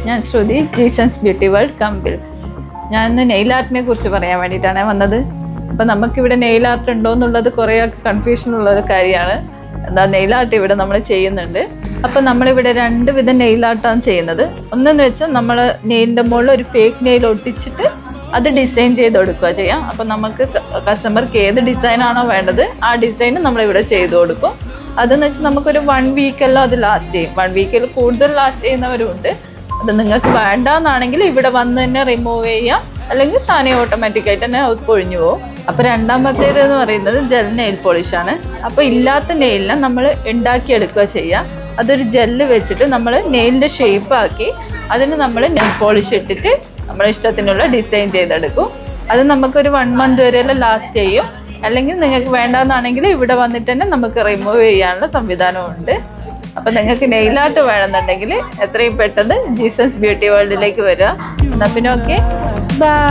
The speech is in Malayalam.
ഞാൻ ശ്രുതി, ജീസൻസ് ബ്യൂട്ടി വേൾഡ് കമ്പിൽ. ഞാൻ ഇന്ന് നെയിൽ ആർട്ടിനെ കുറിച്ച് പറയാൻ വേണ്ടിയിട്ടാണ് വന്നത്. അപ്പം നമുക്കിവിടെ നെയിൽ ആർട്ട് ഉണ്ടോ എന്നുള്ളത് കുറേ കൺഫ്യൂഷൻ ഉള്ളൊരു കാര്യമാണ്. എന്താ നെയിൽ ആർട്ട് ഇവിടെ നമ്മൾ ചെയ്യുന്നുണ്ട്. അപ്പം നമ്മളിവിടെ 2 വിധം നെയിൽ ആർട്ടാണ് ചെയ്യുന്നത്. ഒന്നെന്ന് വെച്ചാൽ നമ്മൾ നെയിലിൻ്റെ മുകളിൽ ഒരു ഫേക്ക് നെയിൽ ഒട്ടിച്ചിട്ട് അത് ഡിസൈൻ ചെയ്ത് കൊടുക്കുക ചെയ്യാം. അപ്പം നമുക്ക് കസ്റ്റമർക്ക് ഏത് ഡിസൈനാണോ വേണ്ടത് ആ ഡിസൈൻ നമ്മളിവിടെ ചെയ്ത് കൊടുക്കും. അതെന്ന് വെച്ചാൽ നമുക്കൊരു 1 വീക്കെല്ലാം അത് ലാസ്റ്റ് ചെയ്യും. 1 വീക്കിൽ കൂടുതൽ ലാസ്റ്റ് ചെയ്യുന്നവരുണ്ട്. അത് നിങ്ങൾക്ക് വേണ്ടാന്നാണെങ്കിൽ ഇവിടെ വന്ന് തന്നെ റിമൂവ് ചെയ്യാം, അല്ലെങ്കിൽ താനേ ഓട്ടോമാറ്റിക്കായിട്ട് തന്നെ അത് പൊഴിഞ്ഞു പോകും. അപ്പോൾ രണ്ടാമത്തേത് എന്ന് പറയുന്നത് ജെൽ നെയിൽ പോളിഷാണ്. അപ്പോൾ ഇല്ലാത്ത നെയിലിനെ നമ്മൾ ഉണ്ടാക്കിയെടുക്കുക ചെയ്യുക. അതൊരു ജെല്ല് വെച്ചിട്ട് നമ്മൾ നെയിലിൻ്റെ ഷേപ്പാക്കി അതിന് നമ്മൾ നെയിൽ പോളിഷ് ഇട്ടിട്ട് നമ്മുടെ ഇഷ്ടത്തിനുള്ള ഡിസൈൻ ചെയ്തെടുക്കും. അത് നമുക്കൊരു 1 മന്ത് വരെയെല്ലാം ലാസ്റ്റ് ചെയ്യും. അല്ലെങ്കിൽ നിങ്ങൾക്ക് വേണ്ടാന്നാണെങ്കിൽ ഇവിടെ വന്നിട്ട് തന്നെ നമുക്ക് റിമൂവ് ചെയ്യാനുള്ള സംവിധാനമുണ്ട്. അപ്പം നിങ്ങൾക്ക് നെയിൽ ആർട്ട് വേണമെന്നുണ്ടെങ്കിൽ എത്രയും പെട്ടെന്ന് ജീസസ് ബ്യൂട്ടി വേൾഡിലേക്ക് വരിക. എന്നാൽ പിന്നെ ഓക്കെ, ബൈ.